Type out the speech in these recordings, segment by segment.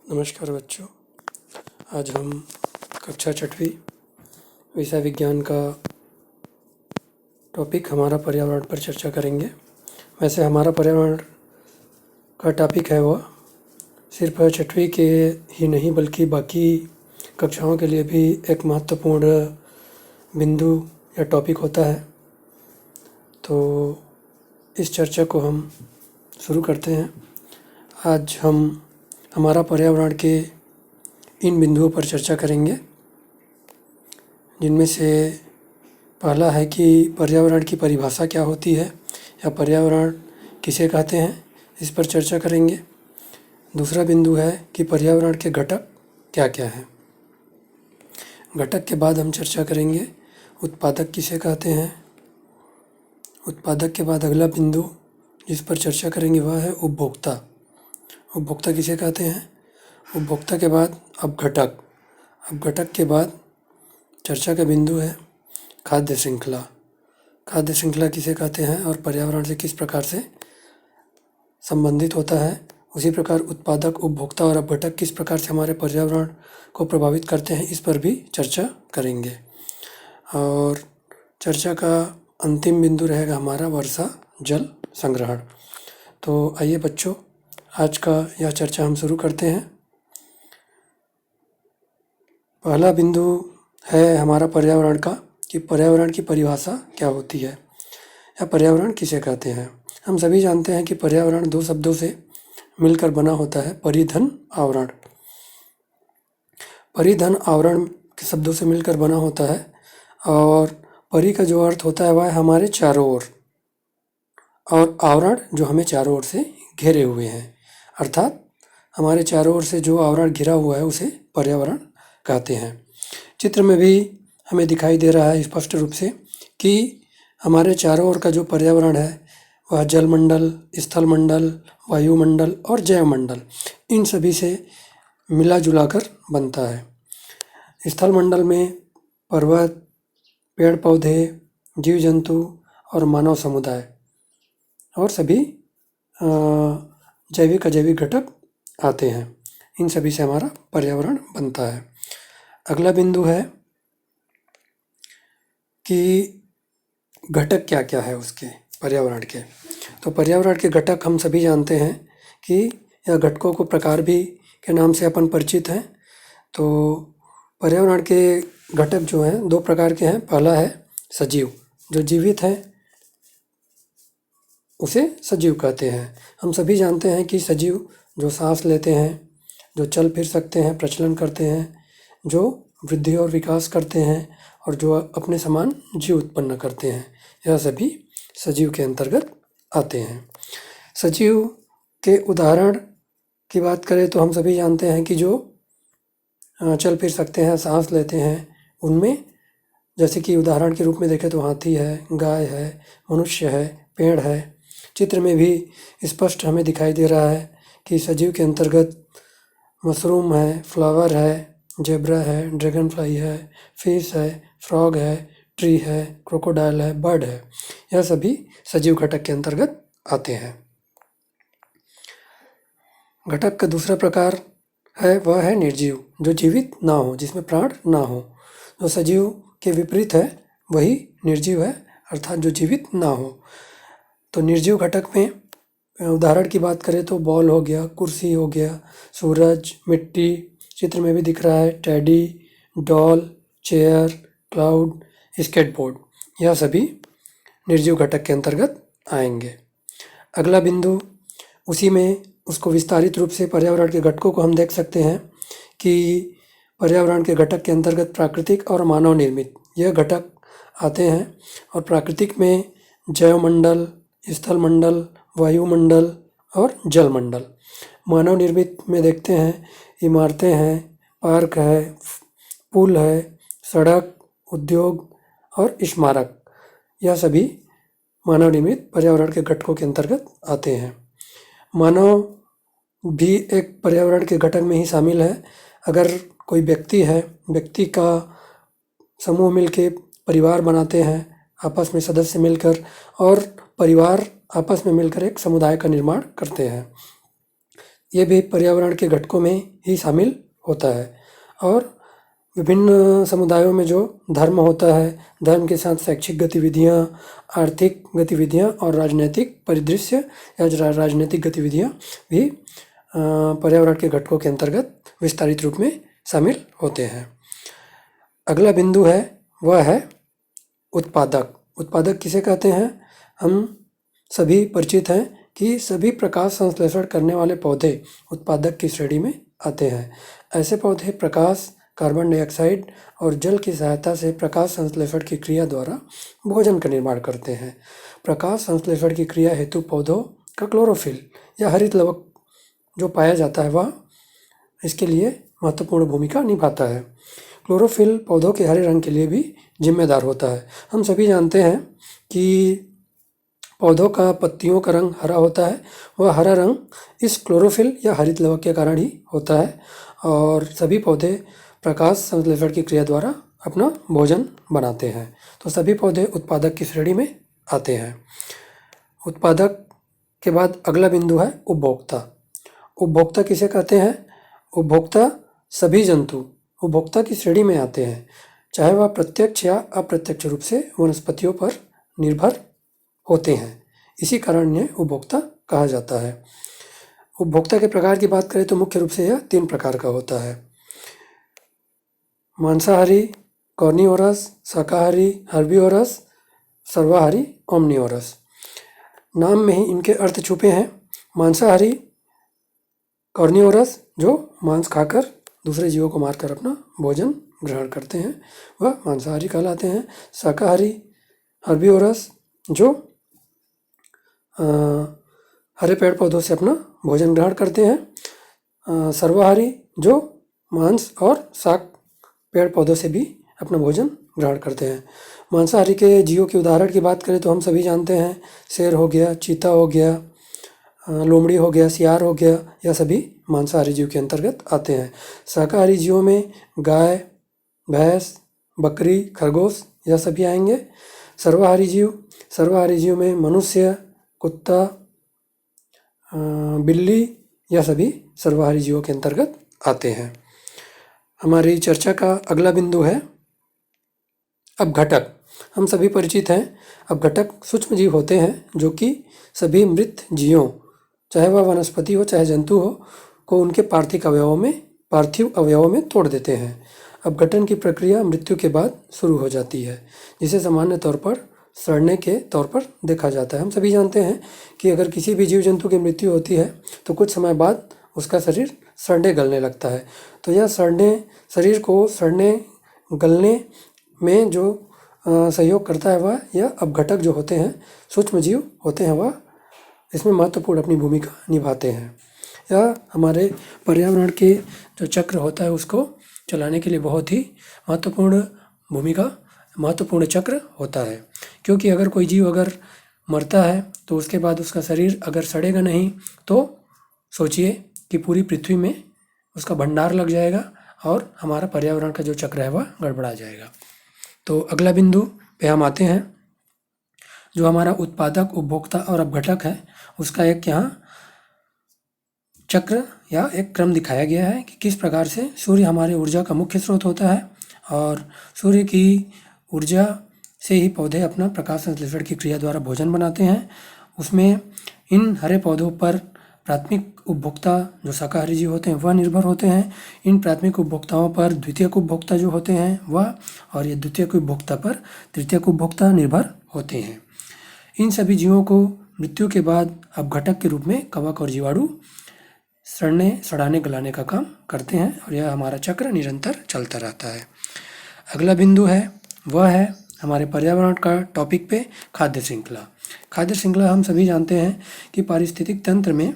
नमस्कार बच्चों। आज हम कक्षा छठवीं विषय विज्ञान का टॉपिक हमारा पर्यावरण पर चर्चा करेंगे। वैसे हमारा पर्यावरण का टॉपिक है वह सिर्फ छठवीं के ही नहीं बल्कि बाकी कक्षाओं के लिए भी एक महत्वपूर्ण बिंदु या टॉपिक होता है। तो इस चर्चा को हम शुरू करते हैं। आज हम हमारा पर्यावरण के इन बिंदुओं पर चर्चा करेंगे, जिनमें से पहला है कि पर्यावरण की परिभाषा क्या होती है या पर्यावरण किसे कहते हैं, इस पर चर्चा करेंगे। दूसरा बिंदु है कि पर्यावरण के घटक क्या क्या हैं। घटक के बाद हम चर्चा करेंगे उत्पादक किसे कहते हैं। उत्पादक के बाद अगला बिंदु जिस पर चर्चा करेंगे वह है उपभोक्ता। उपभोक्ता किसे कहते हैं। उपभोक्ता के बाद अब घटक के बाद चर्चा का बिंदु है खाद्य श्रृंखला। खाद्य श्रृंखला किसे कहते हैं और पर्यावरण से किस प्रकार से संबंधित होता है। उसी प्रकार उत्पादक, उपभोक्ता और अपघटक किस प्रकार से हमारे पर्यावरण को प्रभावित करते हैं, इस पर भी चर्चा करेंगे। और चर्चा का अंतिम बिंदु रहेगा हमारा वर्षा जल संग्रहण। तो आइए बच्चों, आज का यह चर्चा हम शुरू करते हैं। पहला बिंदु है हमारा पर्यावरण का कि पर्यावरण की परिभाषा क्या होती है या पर्यावरण किसे कहते हैं। हम सभी जानते हैं कि पर्यावरण दो शब्दों से मिलकर बना होता है, परिधन आवरण। परिधन आवरण के शब्दों से मिलकर बना होता है और परि का जो अर्थ होता है वह हमारे चारों ओर, और आवरण जो हमें चारों ओर से घेरे हुए हैं, अर्थात हमारे चारों ओर से जो आवरण घिरा हुआ है उसे पर्यावरण कहते हैं। चित्र में भी हमें दिखाई दे रहा है स्पष्ट रूप से कि हमारे चारों ओर का जो पर्यावरण है वह जलमंडल, स्थलमंडल, वायुमंडल और जैवमंडल, इन सभी से मिला जुला कर बनता है। स्थलमंडल में पर्वत, पेड़ पौधे, जीव जंतु और मानव समुदाय और सभी जैविक अजैविक घटक आते हैं। इन सभी से हमारा पर्यावरण बनता है। अगला बिंदु है कि घटक क्या क्या है उसके, पर्यावरण के। तो पर्यावरण के घटक हम सभी जानते हैं कि यह घटकों को प्रकार भी के नाम से अपन परिचित हैं। तो पर्यावरण के घटक जो हैं दो प्रकार के हैं। पहला है सजीव, जो जीवित है उसे सजीव कहते हैं। हम सभी जानते हैं कि सजीव जो सांस लेते हैं, जो चल फिर सकते हैं, प्रचलन करते हैं, जो वृद्धि और विकास करते हैं और जो अपने समान जीव उत्पन्न करते हैं, यह सभी सजीव के अंतर्गत आते हैं। सजीव के उदाहरण की बात करें तो हम सभी जानते हैं कि जो चल फिर सकते हैं, सांस लेते हैं, उनमें जैसे कि उदाहरण के रूप में देखें तो हाथी है, गाय है, मनुष्य है, पेड़ है। चित्र में भी स्पष्ट हमें दिखाई दे रहा है कि सजीव के अंतर्गत मशरूम है, फ्लावर है, जेब्रा है, ड्रैगन फ्लाई है, फिश है, फ्रॉग है, ट्री है, क्रोकोडाइल है, बर्ड है। यह सभी सजीव घटक के अंतर्गत आते हैं। घटक का दूसरा प्रकार है वह है निर्जीव, जो जीवित ना हो, जिसमें प्राण ना हो। जो सजीव के विपरीत है वही निर्जीव है, अर्थात जो जीवित ना हो। तो निर्जीव घटक में उदाहरण की बात करें तो बॉल हो गया, कुर्सी हो गया, सूरज, मिट्टी, चित्र में भी दिख रहा है teddy, doll, chair, cloud, skateboard, यह सभी निर्जीव घटक के अंतर्गत आएंगे। अगला बिंदु उसी में उसको विस्तारित रूप से पर्यावरण के घटकों को हम देख सकते हैं कि पर्यावरण के घटक के अंतर्गत प्राकृतिक और मानव निर्मित यह घटक आते हैं। और प्राकृतिक में जैवमंडल, स्थलमंडल, वायुमंडल और जलमंडल। मानव निर्मित में देखते हैं इमारतें हैं, पार्क है, पुल है, सड़क, उद्योग और स्मारक, यह सभी मानव निर्मित पर्यावरण के घटकों के अंतर्गत आते हैं। मानव भी एक पर्यावरण के घटक में ही शामिल है। अगर कोई व्यक्ति है, व्यक्ति का समूह मिलकर परिवार बनाते हैं, आपस में सदस्य मिलकर, और परिवार आपस में मिलकर एक समुदाय का निर्माण करते हैं। ये भी पर्यावरण के घटकों में ही शामिल होता है। और विभिन्न समुदायों में जो धर्म होता है, धर्म के साथ शैक्षिक गतिविधियाँ, आर्थिक गतिविधियाँ और राजनीतिक परिदृश्य या राजनीतिक गतिविधियाँ भी पर्यावरण के घटकों के अंतर्गत विस्तारित रूप में शामिल होते हैं। अगला बिंदु है वह है उत्पादक। उत्पादक किसे कहते हैं? हम सभी परिचित हैं कि सभी प्रकाश संश्लेषण करने वाले पौधे उत्पादक की श्रेणी में आते हैं। ऐसे पौधे प्रकाश, कार्बन डाइऑक्साइड और जल की सहायता से प्रकाश संश्लेषण की क्रिया द्वारा भोजन का निर्माण करते हैं। प्रकाश संश्लेषण की क्रिया हेतु पौधों का क्लोरोफिल या हरित लवक जो पाया जाता है वह इसके लिए महत्वपूर्ण भूमिका निभाता है। क्लोरोफिल पौधों के हरे रंग के लिए भी जिम्मेदार होता है। हम सभी जानते हैं कि पौधों का पत्तियों का रंग हरा होता है। वह हरा रंग इस क्लोरोफिल या हरित लवक के कारण ही होता है और सभी पौधे प्रकाश संश्लेषण की क्रिया द्वारा अपना भोजन बनाते हैं। तो सभी पौधे उत्पादक की श्रेणी में आते हैं। उत्पादक के बाद अगला बिंदु है उपभोक्ता। उपभोक्ता किसे कहते हैं? उपभोक्ता सभी जंतु उपभोक्ता की श्रेणी में आते हैं, चाहे वह प्रत्यक्ष या अप्रत्यक्ष रूप से वनस्पतियों पर निर्भर होते हैं। इसी कारण इन्हें उपभोक्ता कहा जाता है। उपभोक्ता के प्रकार की बात करें तो मुख्य रूप से यह 3 प्रकार का होता है: मांसाहारी कॉर्निवोरस, शाकाहारी हर्बीवोरस, सर्वाहारी ओमनिवोरस। नाम में ही इनके अर्थ छुपे हैं। मांसाहारी कॉर्निवोरस जो मांस खाकर दूसरे जीवों को मारकर अपना भोजन ग्रहण करते हैं वह मांसाहारी कहलाते हैं। शाकाहारी हर्बीवोरस जो हरे पेड़ पौधों से अपना भोजन ग्रहण करते हैं। सर्वाहारी जो मांस और शाक पेड़ पौधों से भी अपना भोजन ग्रहण करते हैं। मांसाहारी के जीवों के उदाहरण की बात करें तो हम सभी जानते हैं, शेर हो गया, चीता हो गया, लोमड़ी हो गया, सियार हो गया, यह सभी मांसाहारी जीव के अंतर्गत आते हैं। शाकाहारी जीवों में गाय, भैंस, बकरी, खरगोश यह सभी आएंगे। सर्वाहारी जीव में मनुष्य, कुत्ता, बिल्ली यह सभी सर्वाहारी जीवों के अंतर्गत आते हैं। हमारी चर्चा का अगला बिंदु है अपघटक। हम सभी परिचित हैं, अपघटक सूक्ष्म जीव होते हैं जो कि सभी मृत जीवों, चाहे वह वनस्पति हो चाहे जंतु हो, को उनके पार्थिव अवयवों में तोड़ देते हैं। अपघटन की प्रक्रिया मृत्यु के बाद शुरू हो जाती है, जिसे सामान्य तौर पर सड़ने के तौर पर देखा जाता है। हम सभी जानते हैं कि अगर किसी भी जीव जंतु की मृत्यु होती है तो कुछ समय बाद उसका शरीर सड़ने गलने लगता है। तो यह शरीर को सड़ने गलने में जो सहयोग करता है वह यह अपघटक जो होते हैं, सूक्ष्म जीव होते हैं, वह इसमें महत्वपूर्ण अपनी भूमिका निभाते हैं। यह हमारे पर्यावरण के जो चक्र होता है उसको चलाने के लिए बहुत ही महत्वपूर्ण चक्र होता है। क्योंकि अगर कोई जीव अगर मरता है तो उसके बाद उसका शरीर अगर सड़ेगा नहीं तो सोचिए कि पूरी पृथ्वी में उसका भंडार लग जाएगा और हमारा पर्यावरण का जो चक्र है वह गड़बड़ा जाएगा। तो अगला बिंदु पे हम आते हैं। जो हमारा उत्पादक, उपभोक्ता और अपघटक है उसका एक यहाँ चक्र या एक क्रम दिखाया गया है कि किस प्रकार से सूर्य हमारे ऊर्जा का मुख्य स्रोत होता है और सूर्य की ऊर्जा से ही पौधे अपना प्रकाश संश्लेषण की क्रिया द्वारा भोजन बनाते हैं। उसमें इन हरे पौधों पर प्राथमिक उपभोक्ता जो शाकाहारी जीव होते हैं वह निर्भर होते हैं। इन प्राथमिक उपभोक्ताओं पर द्वितीयक उपभोक्ता जो होते हैं वह, और ये द्वितीयक उपभोक्ता पर तृतीयक उपभोक्ता निर्भर होते हैं। इन सभी जीवों को मृत्यु के बाद अपघटक के रूप में कवक और जीवाणु सड़ाने गलाने का काम करते हैं और यह हमारा चक्र निरंतर चलता रहता है। अगला बिंदु है वह है हमारे पर्यावरण का टॉपिक पे खाद्य श्रृंखला। खाद्य श्रृंखला हम सभी जानते हैं कि पारिस्थितिक तंत्र में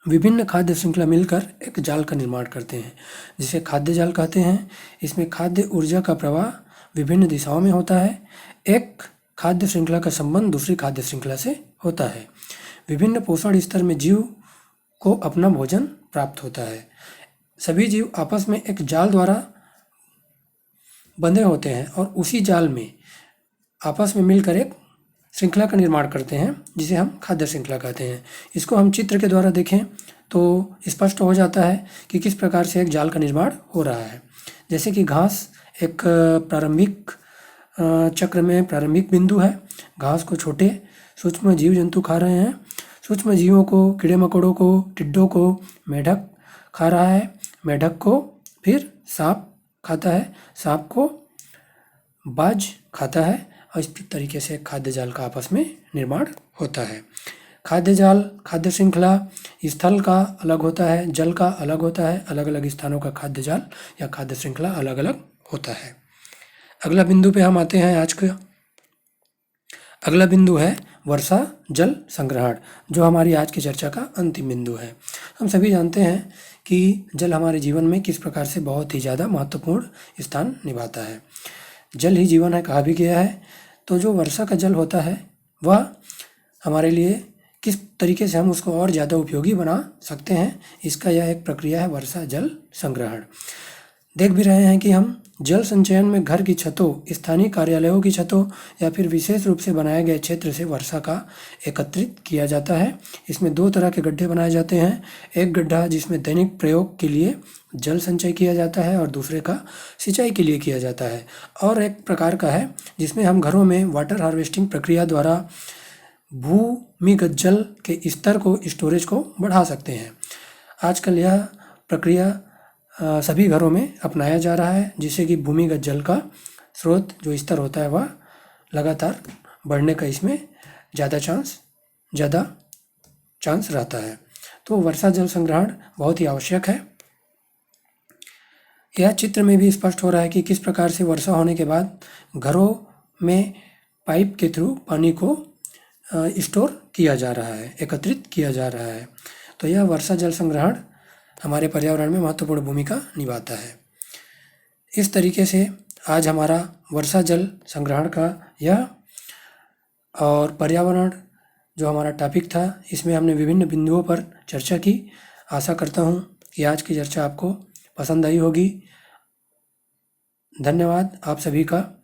विभिन्न खाद्य श्रृंखला मिलकर एक जाल का निर्माण करते हैं जिसे खाद्य जाल कहते हैं। इसमें खाद्य ऊर्जा का प्रवाह विभिन्न दिशाओं में होता है। एक खाद्य श्रृंखला का संबंध दूसरी खाद्य श्रृंखला से होता है। विभिन्न पोषण स्तर में जीव को अपना भोजन प्राप्त होता है। सभी जीव आपस में एक जाल द्वारा बंधे होते हैं और उसी जाल में आपस में मिलकर एक श्रृंखला का निर्माण करते हैं जिसे हम खाद्य श्रृंखला कहते हैं। इसको हम चित्र के द्वारा देखें तो स्पष्ट हो जाता है कि किस प्रकार से एक जाल का निर्माण हो रहा है। जैसे कि घास एक प्रारंभिक चक्र में प्रारंभिक बिंदु है। घास को छोटे सूक्ष्म जीव जंतु खा रहे हैं। सूक्ष्म जीवों को, कीड़े मकोड़ों को, टिड्डों को मेढक खा रहा है। मेढक को फिर सांप खाता है। सांप को बाज खाता है और इस तरीके से खाद्य जाल का आपस में निर्माण होता है। खाद्य जाल, खाद्य श्रृंखला स्थल का अलग होता है, जल का अलग होता है। अलग अलग स्थानों का खाद्य जाल या खाद्य श्रृंखला अलग अलग होता है। अगला बिंदु पे हम आते हैं आज का। अगला बिंदु है वर्षा जल संग्रहण, जो हमारी आज की चर्चा का अंतिम बिंदु है। हम सभी जानते हैं कि जल हमारे जीवन में किस प्रकार से बहुत ही ज़्यादा महत्वपूर्ण स्थान निभाता है। जल ही जीवन है कहा भी गया है। तो जो वर्षा का जल होता है वह हमारे लिए किस तरीके से हम उसको और ज़्यादा उपयोगी बना सकते हैं, इसका यह एक प्रक्रिया है वर्षा जल संग्रहण। देख भी रहे हैं कि हम जल संचयन में घर की छतों, स्थानीय कार्यालयों की छतों या फिर विशेष रूप से बनाए गए क्षेत्र से वर्षा का एकत्रित किया जाता है। इसमें दो तरह के गड्ढे बनाए जाते हैं। एक गड्ढा जिसमें दैनिक प्रयोग के लिए जल संचय किया जाता है और दूसरे का सिंचाई के लिए किया जाता है। और एक प्रकार का है जिसमें हम घरों में वाटर हार्वेस्टिंग प्रक्रिया द्वारा भूमिगत जल के स्तर को, स्टोरेज को बढ़ा सकते हैं। आजकल यह प्रक्रिया सभी घरों में अपनाया जा रहा है, जिससे कि भूमिगत जल का स्रोत जो स्तर होता है वह लगातार बढ़ने का इसमें ज़्यादा चांस रहता है। तो वर्षा जल संग्रहण बहुत ही आवश्यक है। यह चित्र में भी स्पष्ट हो रहा है कि किस प्रकार से वर्षा होने के बाद घरों में पाइप के थ्रू पानी को स्टोर किया जा रहा है, एकत्रित किया जा रहा है। तो यह वर्षा जल संग्रहण हमारे पर्यावरण में महत्वपूर्ण भूमिका निभाता है। इस तरीके से आज हमारा वर्षा जल संग्रहण का यह और पर्यावरण जो हमारा टॉपिक था, इसमें हमने विभिन्न बिंदुओं पर चर्चा की। आशा करता हूँ कि आज की चर्चा आपको पसंद आई होगी। धन्यवाद आप सभी का।